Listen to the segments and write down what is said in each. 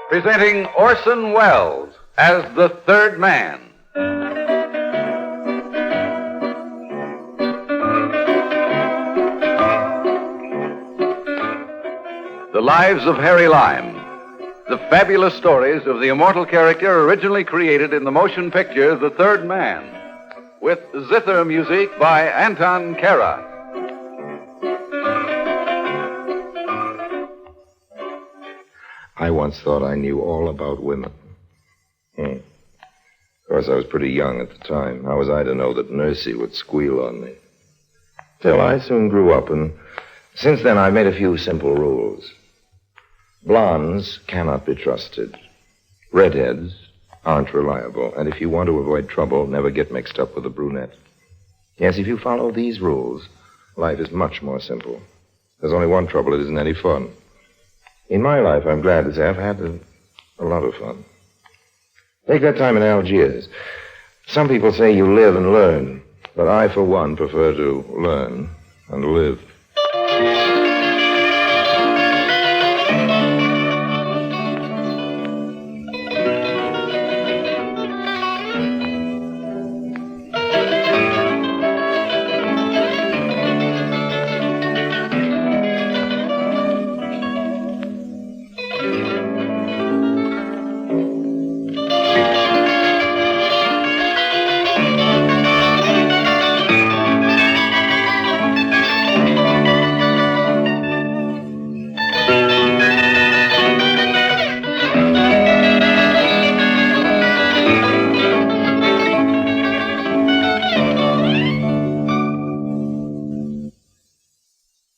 Presenting Orson Welles as the third man. The Lives of Harry Lime. The fabulous stories of the immortal character originally created in the motion picture The Third Man, with zither music by Anton Kara. I once thought I knew all about women. Of course, I was pretty young at the time. How was I to know that Nursey would squeal on me? Still, I soon grew up, and since then I've made a few simple rules. Blondes cannot be trusted. Redheads aren't reliable. And if you want to avoid trouble, never get mixed up with a brunette. Yes, if you follow these rules, life is much more simple. There's only one trouble: it isn't any fun. In my life, I'm glad to say I've had a lot of fun. Take that time in Algiers. Some people say you live and learn, but I, for one, prefer to learn and live.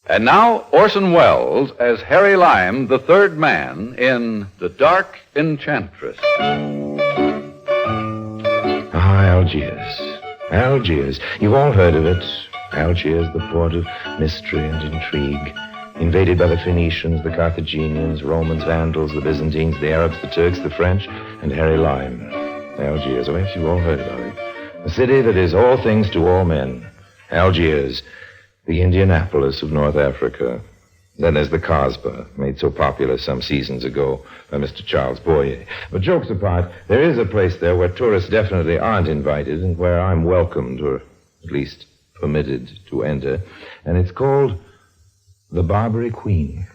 And now, Orson Welles as Harry Lime, the third man, in The Dark Enchantress. Algiers. Algiers. You've all heard of it. Algiers, the port of mystery and intrigue. Invaded by the Phoenicians, the Carthaginians, Romans, Vandals, the Byzantines, the Arabs, the Turks, the French, and Harry Lime. Algiers. Oh, yes, you've all heard about it. A city that is all things to all men. Algiers. The Indianapolis of North Africa. Then there's the Kasbah, made so popular some seasons ago by Mr. Charles Boyer. But jokes apart, there is a place there where tourists definitely aren't invited and where I'm welcomed, or at least permitted to enter. And it's called the Barbary Queen.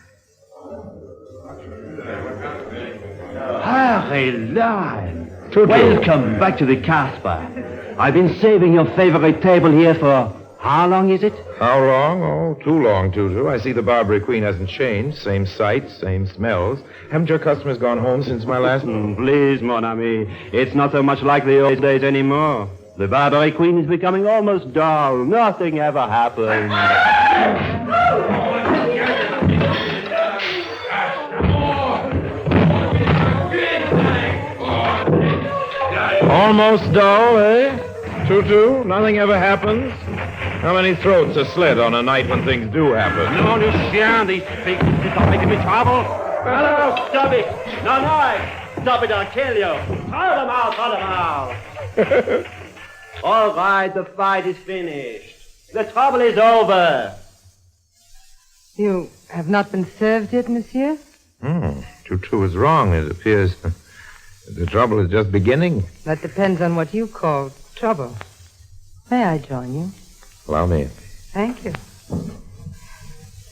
Harry Lime. Welcome back to the Kasbah. I've been saving your favorite table here for... How long is it? How long? Oh, too long, Tutu. I see the Barbary Queen hasn't changed. Same sights, same smells. Haven't your customers gone home since my last... Please, mon ami. It's not so much like the old days anymore. The Barbary Queen is becoming almost dull. Nothing ever happens. Almost dull, eh? Tutu, nothing ever happens? How many throats are slit on a night when things do happen? No, Lucien, these pigs are making me trouble. Hello, stop it. No, stop it, I'll kill you. Throw them out. All right, the fight is finished. The trouble is over. You have not been served yet, monsieur? Tutu is wrong. It appears the trouble is just beginning. That depends on what you call trouble. May I join you? Allow me. Thank you.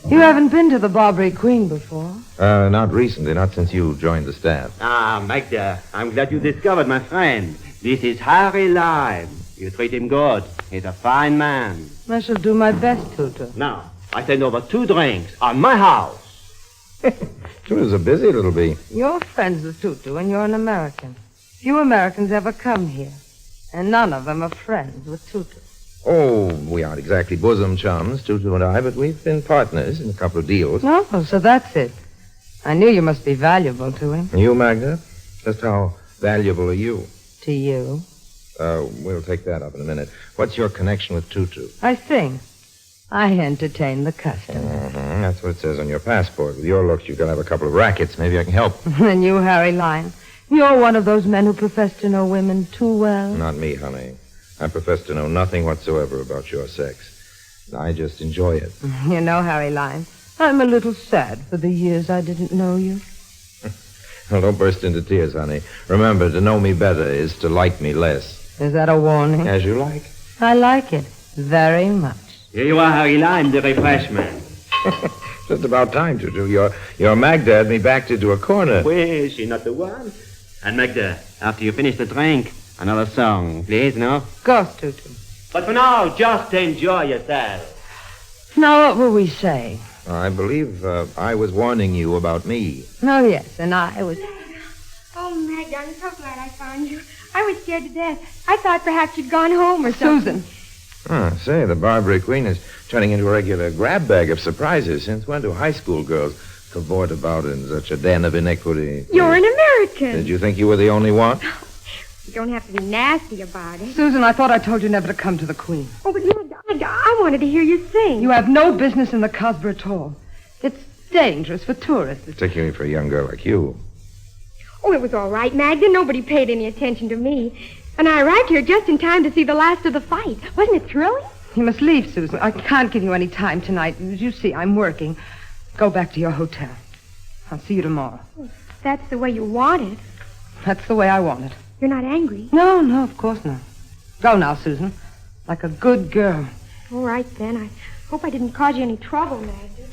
You haven't been to the Barbary Queen before? Not recently, not since you joined the staff. Ah, Magda, I'm glad you discovered my friend. This is Harry Lime. You treat him good. He's a fine man. I shall do my best, Tutu. Now, I send over 2 drinks on my house. Tutu's a busy little bee. You're friends with Tutu, and you're an American. Few Americans ever come here, and none of them are friends with Tutu. Oh, we aren't exactly bosom chums, Tutu and I, but we've been partners in a couple of deals. Oh, so that's it. I knew you must be valuable to him. You, Magda? Just how valuable are you? To you. We'll take that up in a minute. What's your connection with Tutu? I sing. I entertain the customer. Mm-hmm. That's what it says on your passport. With your looks, you've got to have a couple of rackets. Maybe I can help. And you, Harry Lime, you're one of those men who profess to know women too well. Not me, honey. I profess to know nothing whatsoever about your sex. I just enjoy it. You know, Harry Lime, I'm a little sad for the years I didn't know you. Well, don't burst into tears, honey. Remember, to know me better is to like me less. Is that a warning? As you like. I like it very much. Here you are, Harry Lime, the refreshment. Just about time, Tutu. Your Magda had me backed into a corner. Well, is she not the one? And Magda, after you finish the drink, another song, please, no? Of course, Tutu. But for now, just enjoy yourself. Now, what were we saying? I believe I was warning you about me. Oh, yes, and I was... Oh, Magda, I'm so glad I found you. I was scared to death. I thought perhaps you'd gone home or something. Susan. Say, the Barbary Queen is turning into a regular grab bag of surprises. Since when do high school girls cavort about in such a den of iniquity? You're an American. Did you think you were the only one? You don't have to be nasty about it. Susan, I thought I told you never to come to the Queen. Oh, but Magda, I wanted to hear you sing. You have no business in the Cosber at all. It's dangerous for tourists. Particularly for a young girl like you. Oh, it was all right, Magda. Nobody paid any attention to me. And I arrived here just in time to see the last of the fight. Wasn't it thrilling? You must leave, Susan. I can't give you any time tonight. As you see, I'm working. Go back to your hotel. I'll see you tomorrow. That's the way you want it. That's the way I want it. You're not angry. No, of course not. Go now, Susan. Like a good girl. All right, then. I hope I didn't cause you any trouble, Magda.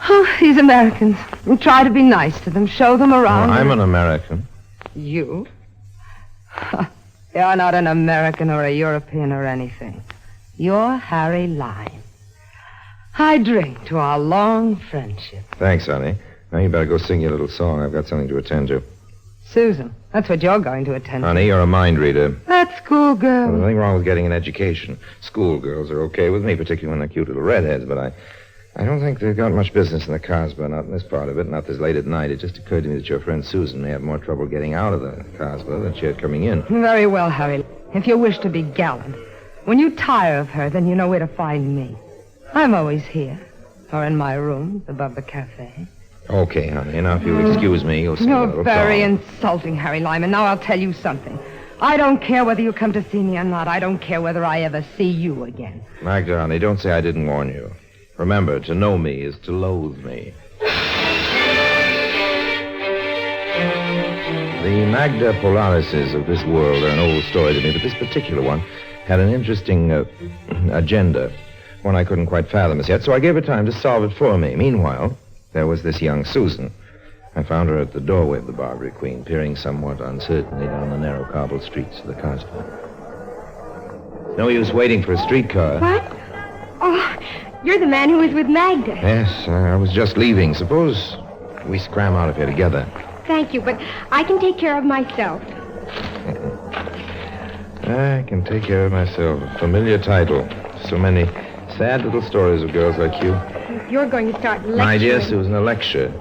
Oh, these Americans. You try to be nice to them. Show them around. I'm an American. You? You're not an American or a European or anything. You're Harry Lime. I drink to our long friendship. Thanks, honey. Now you better go sing your little song. I've got something to attend to. Susan, that's what you're going to attend to. Honey, you're a mind reader. That schoolgirl. Well, there's nothing wrong with getting an education. Schoolgirls are okay with me, particularly when they're cute little redheads, but I don't think they've got much business in the Cosby, not in this part of it, not this late at night. It just occurred to me that your friend Susan may have more trouble getting out of the Cosby than she had coming in. Very well, Harry. If you wish to be gallant, when you tire of her, then you know where to find me. I'm always here, or in my rooms above the cafe. Okay, honey. Now, if you'll excuse me, you'll sing a You're little very song. insulting, Harry Lyman. Now I'll tell you something. I don't care whether you come to see me or not. I don't care whether I ever see you again. Magda, honey, don't say I didn't warn you. Remember, to know me is to loathe me. The Magda Polarises of this world are an old story to me, but this particular one had an interesting agenda, one I couldn't quite fathom as yet, so I gave her time to solve it for me. Meanwhile, there was this young Susan. I found her at the doorway of the Barbary Queen, peering somewhat uncertainly down the narrow cobbled streets of the Cosby. No use waiting for a streetcar. What? Oh, you're the man who was with Magda. Yes, I was just leaving. Suppose we scram out of here together. Thank you, but I can take care of myself. I can take care of myself. A familiar title. So many sad little stories of girls like you. You're going to start lecturing. My dear Susan, a lecture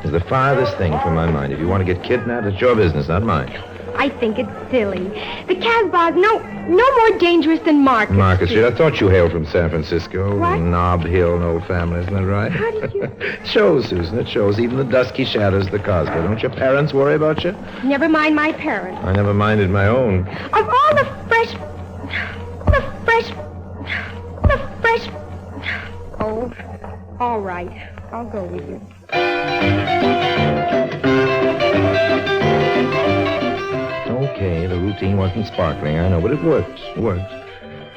is the farthest thing from my mind. If you want to get kidnapped, it's your business, not mine. I think it's silly. The Casbah's no more dangerous than Market Market Street. I thought you hailed from San Francisco. What? Nob Hill, no family, isn't that right? How did you... It shows, Susan, it shows. Even the dusky shadows of the Cosby. Don't your parents worry about you? Never mind my parents. I never minded my own. Of all the fresh... Oh, all right. I'll go with you. Okay, the routine wasn't sparkling, I know, but it worked. It worked.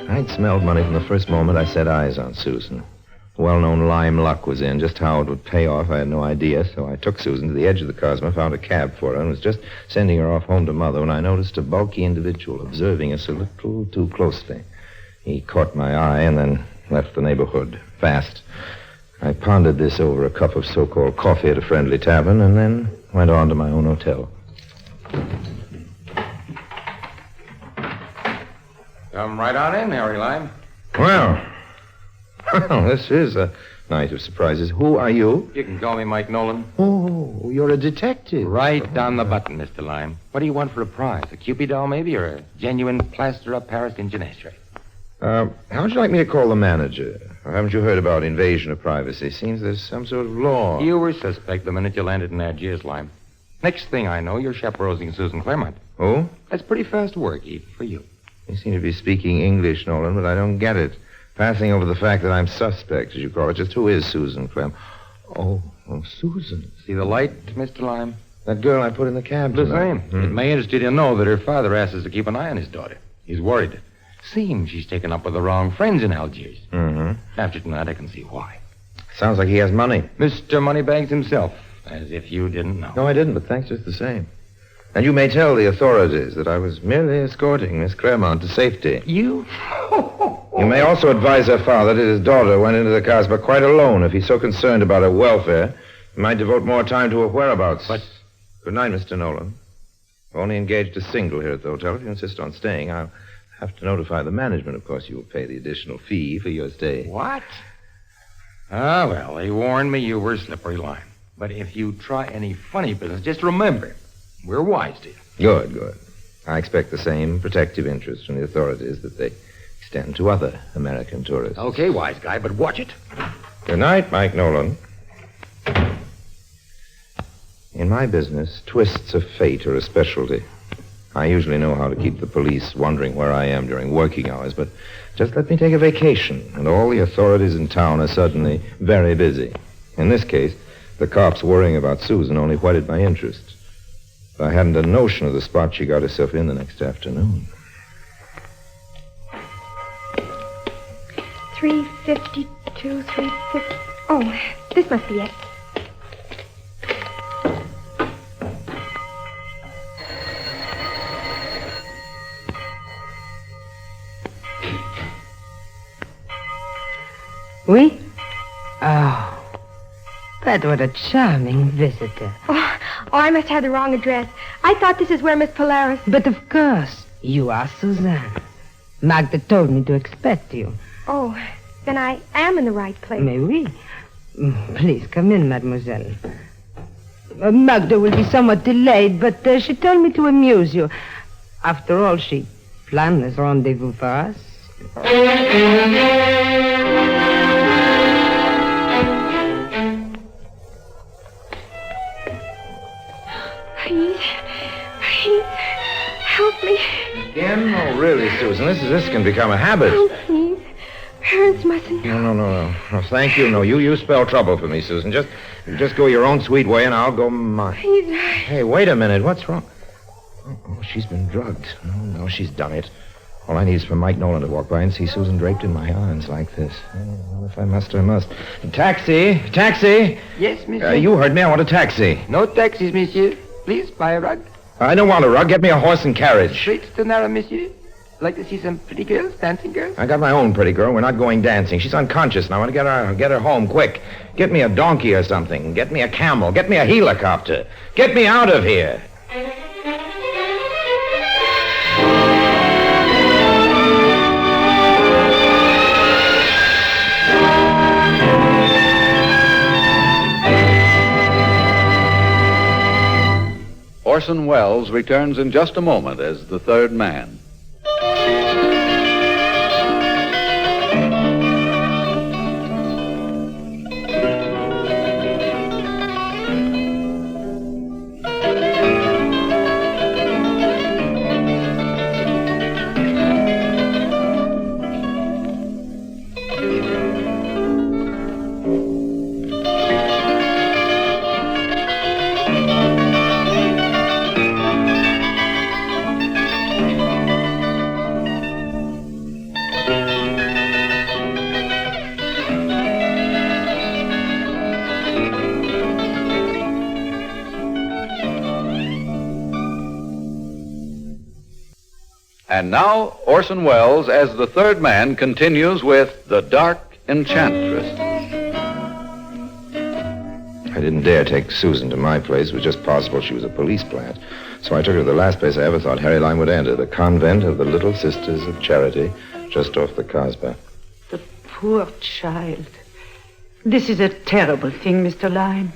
I'd smelled money from the first moment I set eyes on Susan. Well-known lime luck was in. Just how it would pay off, I had no idea, so I took Susan to the edge of the Cosmo, found a cab for her, and was just sending her off home to Mother when I noticed a bulky individual observing us a little too closely. He caught my eye and then left the neighborhood fast. I pondered this over a cup of so-called coffee at a friendly tavern and then went on to my own hotel. Come right on in, Harry Lime. Well, this is a night of surprises. Who are you? You can call me Mike Nolan. Oh, you're a detective. Right on the button, Mr. Lime. What do you want for a prize? A Cupid doll, maybe, or a genuine plaster of Paris in Genestre? How would you like me to call the manager? Or haven't you heard about invasion of privacy? Seems there's some sort of law. You were suspect the minute you landed in Algiers, Lime. Next thing I know, you're chaperoning Susan Claremont. Oh? That's pretty fast work, even for you. You seem to be speaking English, Nolan, but I don't get it. Passing over the fact that I'm suspect, as you call it. Just who is Susan Clem? Oh, Susan. See the light, Mr. Lime? That girl I put in the cab The tonight. same. It may interest you to know that her father asks us to keep an eye on his daughter. He's worried. Seems she's taken up with the wrong friends in Algiers. Mm-hmm. After tonight, I can see why. Sounds like he has money. Mr. Moneybags himself. As if you didn't know. No, I didn't, but thanks just the same. And you may tell the authorities that I was merely escorting Miss Claremont to safety. You? You may also advise her father that his daughter went into the Casbah quite alone. If he's so concerned about her welfare, he might devote more time to her whereabouts. But... Good night, Mr. Nolan. I've only engaged a single here at the hotel. If you insist on staying, I'll have to notify the management. Of course, you will pay the additional fee for your stay. What? Ah, well, they warned me you were slippery line. But if you try any funny business, just remember, we're wise to you. Good, good. I expect the same protective interest from the authorities that they extend to other American tourists. Okay, wise guy, but watch it. Good night, Mike Nolan. In my business, twists of fate are a specialty. I usually know how to keep the police wondering where I am during working hours, but just let me take a vacation, and all the authorities in town are suddenly very busy. In this case, the cops worrying about Susan only whetted my interest. I hadn't a notion of the spot she got herself in the next afternoon. 352, 350. Oh, this must be it. Oui? Oh, that was a charming visitor. Oh, I must have the wrong address. I thought this is where Miss Polaris... But of course, you are Suzanne. Magda told me to expect you. Oh, then I am in the right place. Mais oui. Please come in, mademoiselle. Magda will be somewhat delayed, but she told me to amuse you. After all, she planned this rendezvous for us. Please, help me. Again? Oh, really, Susan, this can become a habit. Oh, please. Parents mustn't... No, thank you. No, you spell trouble for me, Susan. Just go your own sweet way, and I'll go mine. Please. Hey, wait a minute. What's wrong? Oh, she's been drugged. No, she's done it. All I need is for Mike Nolan to walk by and see Susan draped in my arms like this. Well, if I must, I must. Taxi! Yes, monsieur. You heard me. I want a taxi. No taxis, monsieur. Please, buy a rug. I don't want a rug. Get me a horse and carriage. Streets to narrow, monsieur. Like to see some pretty girls, dancing girls? I got my own pretty girl. We're not going dancing. She's unconscious, and I want to get her home quick. Get me a donkey or something. Get me a camel. Get me a helicopter. Get me out of here. Orson Welles returns in just a moment as the third man. And now, Orson Welles, as the third man, continues with The Dark Enchantress. I didn't dare take Susan to my place. It was just possible she was a police plant. So I took her to the last place I ever thought Harry Lime would enter, the convent of the Little Sisters of Charity, just off the Casbah. The poor child. This is a terrible thing, Mr. Lime.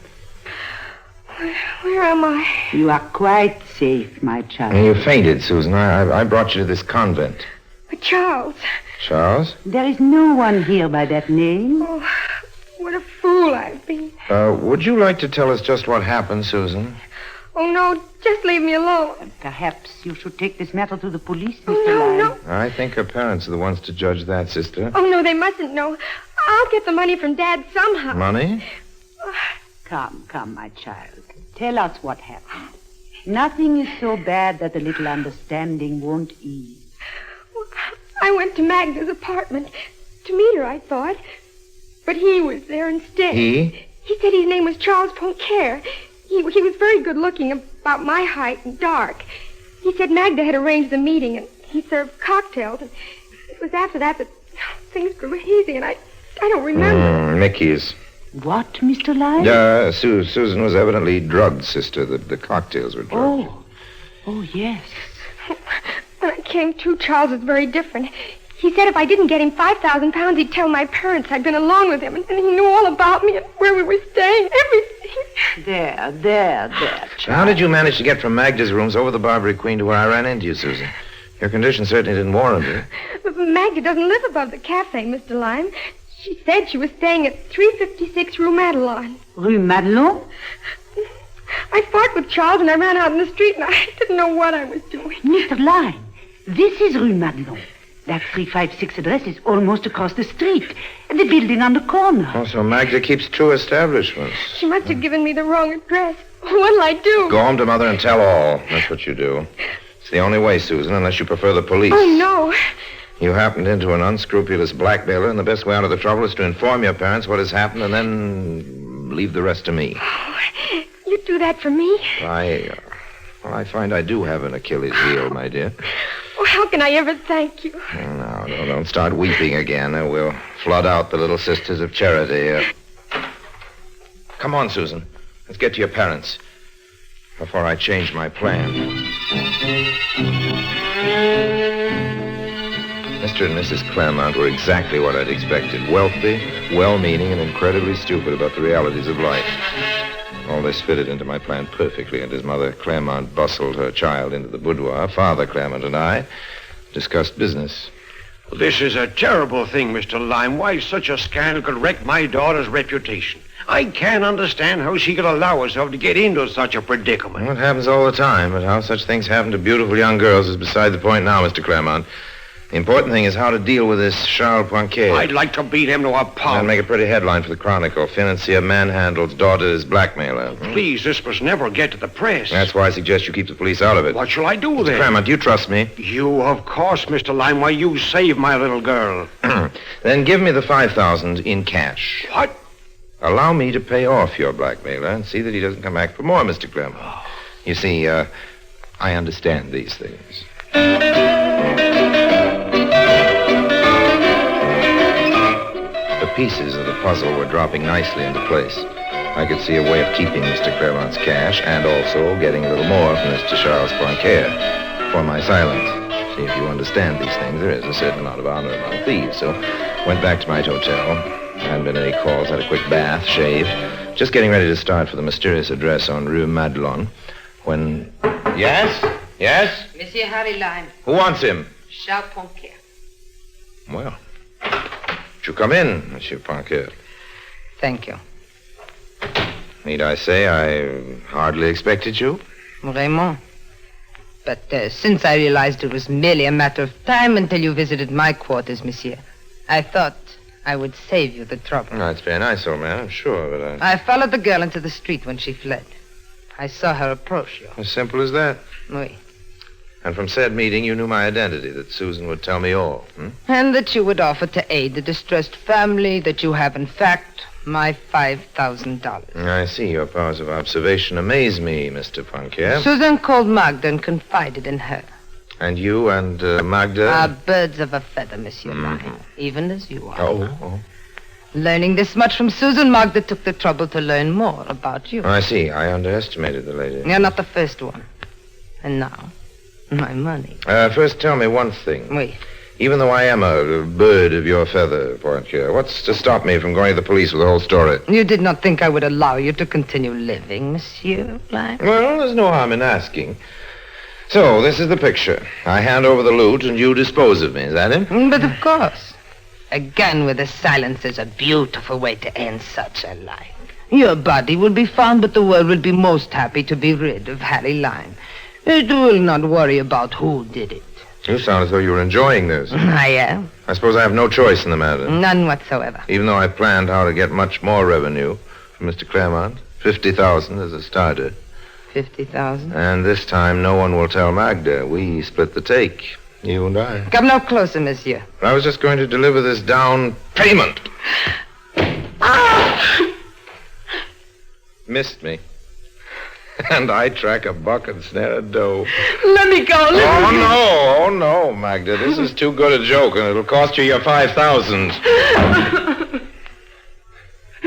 Where am I? You are quite safe, my child. And you fainted, Susan. I brought you to this convent. Charles. Charles? There is no one here by that name. Oh, what a fool I've been. Would you like to tell us just what happened, Susan? Oh, no, just leave me alone. Perhaps you should take this matter to the police, Mr. Oh, no, Lyon. no. I think her parents are the ones to judge that, sister. Oh, no, they mustn't know. I'll get the money from Dad somehow. Money? Come, my child. Tell us what happened. Nothing is so bad that a little understanding won't ease. I went to Magda's apartment to meet her, I thought. But he was there instead. He? He said his name was Charles Poncaire. He was very good looking, about my height and dark. He said Magda had arranged the meeting and he served cocktails. And it was after that things grew hazy and I don't remember. Mickey's. What, Mr. Lyon? Susan was evidently drugged, sister. The cocktails were drugged. Oh, yes. When I came to, Charles was very different. He said if I didn't get him 5,000 pounds, he'd tell my parents I'd been along with him. And he knew all about me and where we were staying, everything. There, So child. how did you manage to get from Magda's rooms over the Barbary Queen to where I ran into you, Susan? Your condition certainly didn't warrant it. But Magda doesn't live above the cafe, Mr. Lime. She said she was staying at 356 Rue Madelon. Rue Madelon? I fought with Charles and I ran out in the street and I didn't know what I was doing. Mr. Lyon, this is Rue Madelon. That 356 address is almost across the street. The building on the corner. Oh, so Magda keeps two establishments. She must have given me the wrong address. What'll I do? Go home to Mother and tell all. That's what you do. It's the only way, Susan, unless you prefer the police. Oh, no. You happened into an unscrupulous blackmailer, and the best way out of the trouble is to inform your parents what has happened and then leave the rest to me. Oh, you'd do that for me? I find I do have an Achilles heel, my dear. Oh, how can I ever thank you? No, don't start weeping again. We'll flood out the Little Sisters of Charity. Come on, Susan. Let's get to your parents before I change my plan. Mr. and Mrs. Claremont were exactly what I'd expected. Wealthy, well-meaning, and incredibly stupid about the realities of life. All this fitted into my plan perfectly, and as Mother Claremont bustled her child into the boudoir, Father Claremont and I discussed business. This is a terrible thing, Mr. Lime. Why such a scandal could wreck my daughter's reputation. I can't understand how she could allow herself to get into such a predicament. Well, it happens all the time, but how such things happen to beautiful young girls is beside the point now, Mr. Claremont. The important thing is how to deal with this Charles Poncaire. I'd like to beat him to a That'd pulp. make a pretty headline for the Chronicle. Financier manhandles daughter as blackmailer. Please, this must never get to the press. That's why I suggest you keep the police out of it. What shall I do Mr. then? Claremont, do you trust me? You, of course, Mr. Lime. Why, you saved my little girl. Then give me the 5,000 in cash. What? Allow me to pay off your blackmailer and see that he doesn't come back for more, Mr. Claremont. You see, I understand these things. The pieces of the puzzle were dropping nicely into place. I could see a way of keeping Mr. Claremont's cash and also getting a little more from Mr. Charles Poncaire for my silence. See, if you understand these things, there is a certain amount of honor among thieves. So went back to my hotel. Hadn't been any calls. Had a quick bath, shaved. Just getting ready to start for the mysterious address on Rue Madelon when... Yes? Yes? Monsieur Harry Lime, Who wants him? Charles Poncaire. Well, you come in, Monsieur Poncaire. Thank you. Need I say I hardly expected you? Vraiment. But since I realized it was merely a matter of time until you visited my quarters, monsieur, I thought I would save you the trouble. That's very nice, old man, I'm sure, but I followed the girl into the street when she fled. I saw her approach you. As simple as that. Oui. And from said meeting, you knew my identity, that Susan would tell me all. And that you would offer to aid the distressed family, that you have, in fact, my $5,000. I see. Your powers of observation amaze me, Mr. Poncaire. Susan called Magda and confided in her. And you and Magda? Are birds of a feather, Monsieur Lyon, even as you are. Oh. Learning this much from Susan, Magda took the trouble to learn more about you. I see. I underestimated the lady. You're not the first one. And now, my money. First, tell me one thing. Oui. Even though I am a bird of your feather, Poncaire, what's to stop me from going to the police with the whole story? You did not think I would allow you to continue living, Monsieur Lyon? Well, there's no harm in asking. So, this is the picture. I hand over the loot and you dispose of me. Is that it? But of course. Again with the silence is a beautiful way to end such a life. Your body will be found, but the world will be most happy to be rid of Harry Lime. It will not worry about who did it. You sound as though you were enjoying this. I am. I suppose I have no choice in the matter. None whatsoever. Even though I planned how to get much more revenue from Mr. Claremont. 50,000 as a starter. 50,000? And this time no one will tell Magda. We split the take. You and I. Come no closer, monsieur. I was just going to deliver this down payment. Missed me. And I track a buck and snare a doe. Let me go. Oh, no, Magda. This is too good a joke, and it'll cost you your 5,000. Come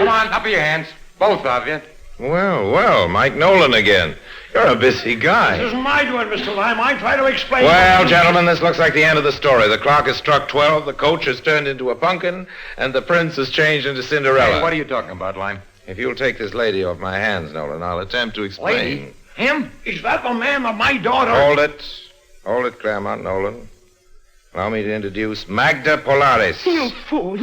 on, up of your hands. Both of you. Well, Mike Nolan again. You're a busy guy. This isn't my doing, Mr. Lime. I try to explain... Well, gentlemen, this looks like the end of the story. The clock has struck 12, the coach has turned into a pumpkin, and the prince has changed into Cinderella. Hey, what are you talking about, Lime? If you'll take this lady off my hands, Nolan, I'll attempt to explain. Lady? Him? Is that the man that my daughter... Hold it, Claremont, Nolan. Allow me to introduce Magda Polaris. You fool.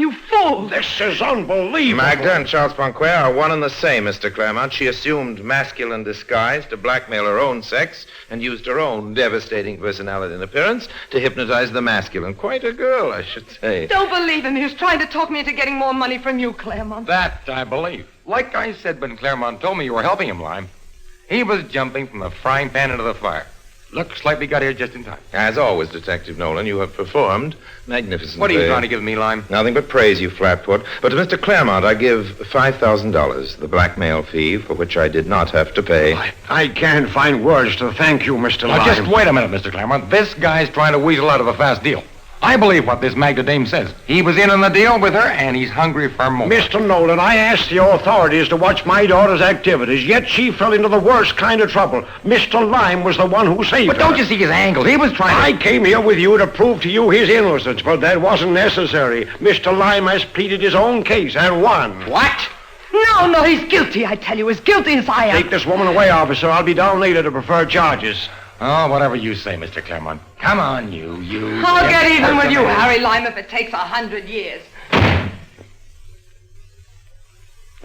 This is unbelievable. Magda and Charles Ponquer are one and the same, Mr. Claremont. She assumed masculine disguise to blackmail her own sex and used her own devastating personality and appearance to hypnotize the masculine. Quite a girl, I should say. Don't believe him. He was trying to talk me into getting more money from you, Claremont. That I believe. Like I said when Claremont told me you were helping him, Lime, he was jumping from the frying pan into the fire. Looks like we got here just in time. As always, Detective Nolan, you have performed magnificently. What are you trying to give me, Lime? Nothing but praise, you flatfoot. But to Mr. Claremont, I give $5,000, the blackmail fee for which I did not have to pay. I can't find words to thank you, Mr. Lime. Now, just wait a minute, Mr. Claremont. This guy's trying to weasel out of a fast deal. I believe what this Magda dame says. He was in on the deal with her, and he's hungry for more. Mr. Nolan, I asked the authorities to watch my daughter's activities, yet she fell into the worst kind of trouble. Mr. Lime was the one who saved her. But don't you see his angle? He was trying to... I came here with you to prove to you his innocence, but that wasn't necessary. Mr. Lime has pleaded his own case and won. What? No, he's guilty, I tell you. As guilty as I am. Take this woman away, officer. I'll be down later to prefer charges. Oh, whatever you say, Mr. Claremont. Come on, you. I'll get even with you, Harry Lime, if it takes 100 years.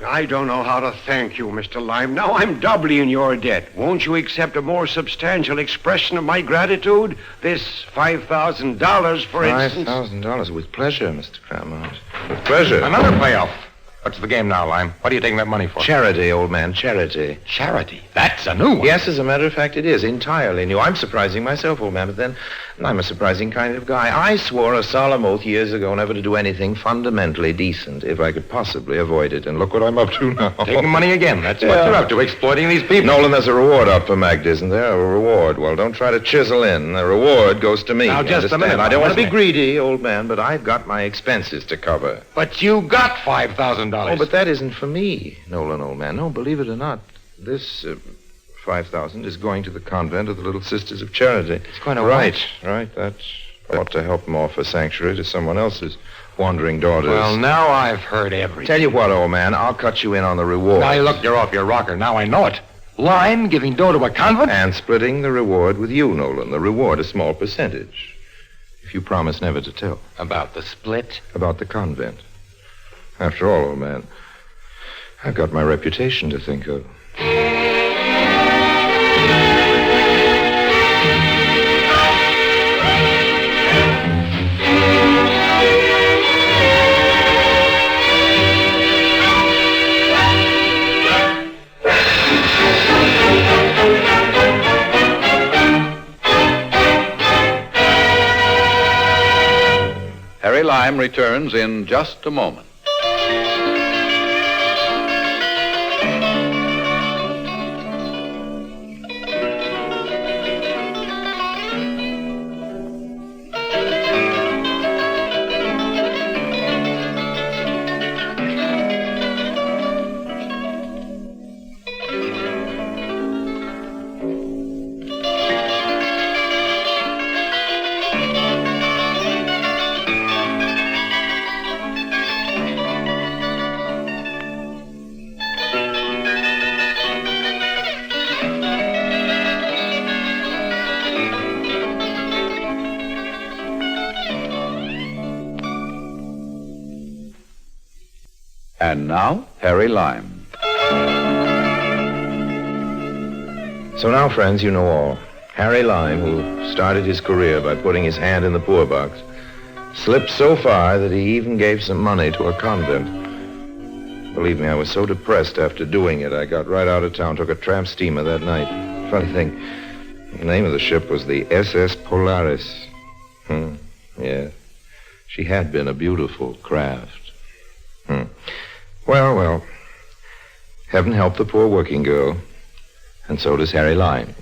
I don't know how to thank you, Mr. Lime. Now I'm doubly in your debt. Won't you accept a more substantial expression of my gratitude? This $5,000, for instance. $5,000 with pleasure, Mr. Claremont. With pleasure. Another payoff. What's the game now, Lime? What are you taking that money for? Charity, old man, charity. Charity? That's a new one. Yes, as a matter of fact, it is. Entirely new. I'm surprising myself, old man, but then I'm a surprising kind of guy. I swore a solemn oath years ago never to do anything fundamentally decent if I could possibly avoid it. And look what I'm up to now. Taking money again. That's what you're up to, exploiting these people. Nolan, there's a reward up for Magda, isn't there? A reward. Well, don't try to chisel in. The reward goes to me. Now, just understand? a minute. I don't want to be greedy, old man, but I've got my expenses to cover. But you got $5,000. Oh, but that isn't for me, Nolan, old man. No, believe it or not, this $5,000 is going to the convent of the Little Sisters of Charity. It's going to Right. That ought to help them offer sanctuary to someone else's wandering daughters. Well, now I've heard everything. Tell you what, old man, I'll cut you in on the reward. Now, look, you're off your rocker. Now I know it. Lime giving dough to a convent? And splitting the reward with you, Nolan. The reward, a small percentage. If you promise never to tell. About the split? About the convent. After all, old man, I've got my reputation to think of. Harry Lime returns in just a moment. And now, Harry Lime. So now, friends, you know all. Harry Lime, who started his career by putting his hand in the poor box, slipped so far that he even gave some money to a convent. Believe me, I was so depressed after doing it, I got right out of town, took a tramp steamer that night. Funny thing, the name of the ship was the SS Polaris. Yeah. She had been a beautiful craft. Well, heaven help the poor working girl. And so does Harry Lime.